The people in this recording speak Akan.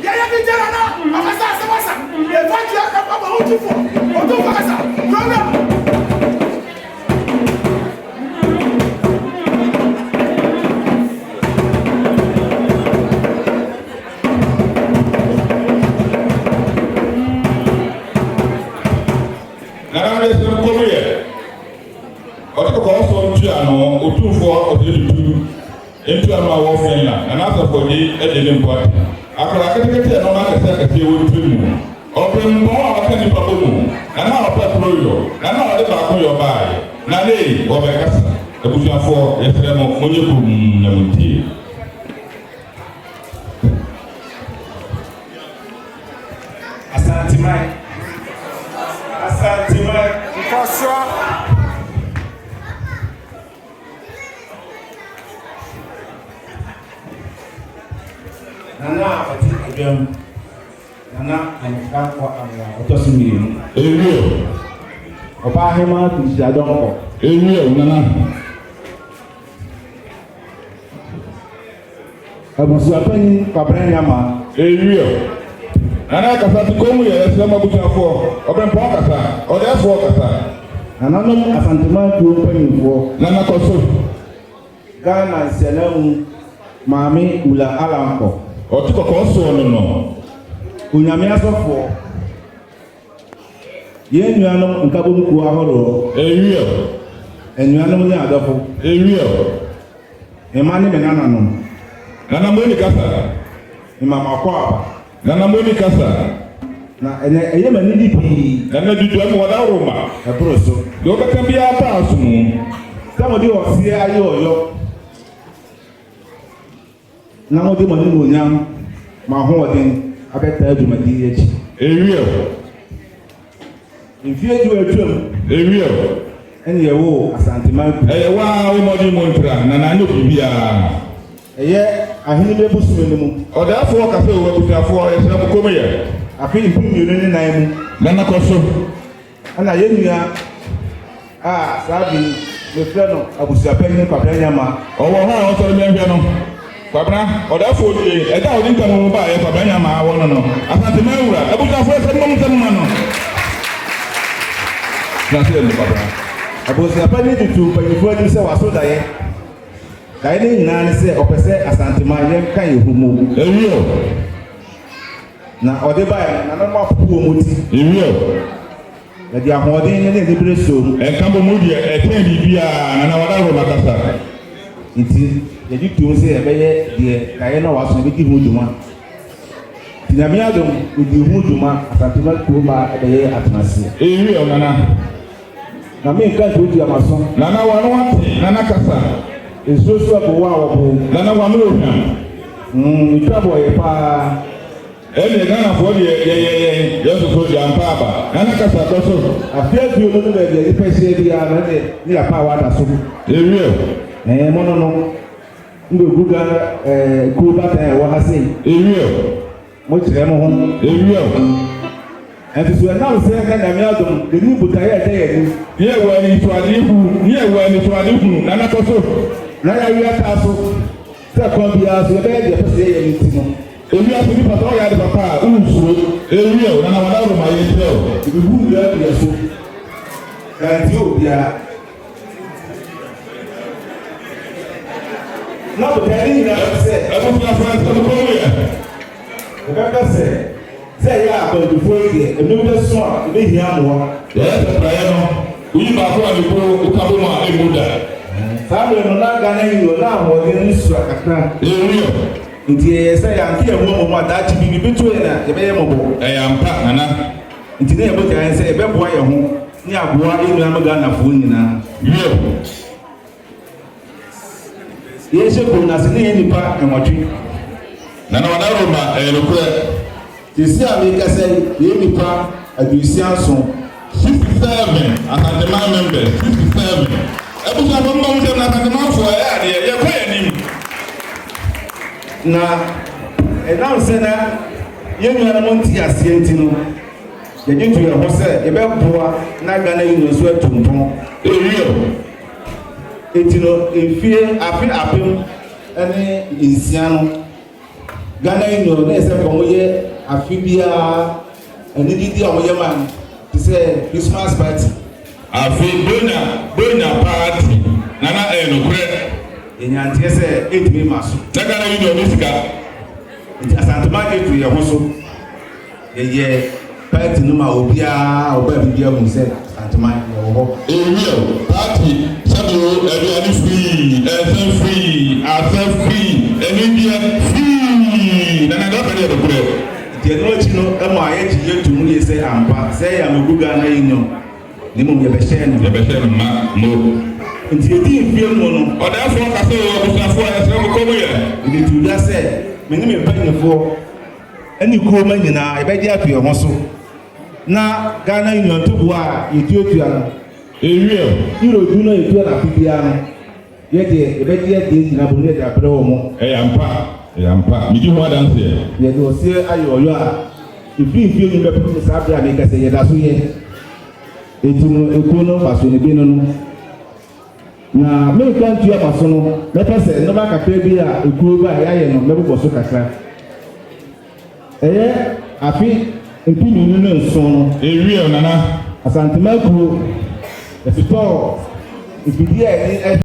Yaya bi jara na. Akasa asewasa. E faji akapa ba otufo. Otufo kasa. Yoga. Into a more Finland, and after for the Edinburgh Party. After I can get no matter that they will do. Open more of any problem, and now Patrollo, and now the back of your body. Nade, or Becassa, the Bushan for yesterday, Monium Namuti. Asante, because Nana ati adwam nana anka kwa amwa otoso mmienu Ewio oba hema tija donko Ewio nana abusu apani kwabranya ma Ewio nana kasa ti komu ye se ma buja fo oben po kasa o de fo kasa nana no asantema tuo panifo nana koso Ghana selamu mami ula alanko o ti koso no unyame asofo ye nuano nkabo mku ahoro Ewio enuano ni adofo Ewio emani menana no nana mo ni kasa imama kwa nana mo ni kasa na eye mani di pi nana dudu am wada roma ebroso do ka tambia ta asumu tamodi osie aye oyo na modi mani no nyam ma ho odin abeta adumadi echi Ewio ifie ju atwam Ewio ene yewo asantema wa o modi mo ntra nana no bibia eye ahini mebusu menimu o da fo kasa o buja fo e se mo komu ye afi impumi ne nan mu nana koso ana yenua sabi me freno abusuapani kwabranya ma owo ha o so me nhwe no kwabra o da fo die e da o din kan mo ba e kwabranya ma wo no asante ma wura e buja fo se mo mtem ma no na se ni kwabra abusuapani tutu panifo ni se waso daye daye ni nyina ni se opese asante ma ye kan yehumu Ewio na ode bae na no mapuo moti Ewio na dia hodin ne ne breso e kambo mu die e ten bibia nana wada ro makasa nti ye ditu se e beye die daye na waso be di hu duma tinamia dum odi hu duma asante ma ko ba e beye atmase Ewio nana na me kan to di amaso nana wano wate nana kasa esoso abowa wo nana wano ohia itabo ye pa ene gana fo ye so di ampaba nana kasa koso afia bio no be ye pese dia na de ni apa wa da so Ewio mono no ndo guga ku bata wa hase Ewio mo tire mo ho Ewio enti so na se ka na mi adom de ni buta ye de ye ni ye wa ni to adihu nana koso na ya wi ata so se ko bia so be de pese ye ni ti no Ewio so ni papa ya de papa unsuro Ewio nana wada ro ma ye teo ibi hu ya bi so kan ti o bia na buta ni na se e ko na France ko ko ye Kaka se ya ba du fo ye enu be so a be hia mo ye se pra ye no uyi ba ko ani ko ka bo ma e muda sa me no na ga na yi no na ho de ni su akata Ewio nti ye se ya nke mo mo da chi bi bi to ye na ye be ye mo bo e ya mpa nana nti na ye bo ga se e be boa ye ho ni aboa enu am ga na fo nyina ye se ko na se ni nipa enwotwe nana wada ro ma e lokure tisi a me ka se ye nipa adusi aso 67 akadema member 67 ebu sa bo mo dem na akadema fo ya de ye kwa yanim na now say na ye nua mo nti ase enti no ye jitu ye ho se ye be boa na Ghana yi so atunton Ewio enti no efie apin ene insia no Ghana Union na ese ko moye afibia ani didi o moye man to say Christmas party afi bona party nana no kure enyantie se etimi maso Ghana Union ni sika nti asantuma etu ye ho so ye party no ma obia oba bibia mu se asantuma ye ho party sabo everybody free free anybia free nana do pele do kure the nochi no emo aye ji yetu mu ye se ampa se ya me Ghana Union ni mo ye be share no ma mo nti edi mfie mu no oda fo ka se o busafo ya se mo komo ye ndi tu da se me ni me panyefo ani ko ma nyina e be di afi ho so na Ghana Union to bo a yetiotua no euro du no yetua na bibia no ye de e be di nyina bo ne de abre wo mo yampa mi di ho adanse ye do se ayo a ifi ni be pe sa abia me ka se ye da so ye etuno ekono paso ne bi no na me kan tu amaso no me pese no ba kakra bi a ekuo ba ya ye no me bo so kakra afi mpini no nso no nana asantema ku efito ibidi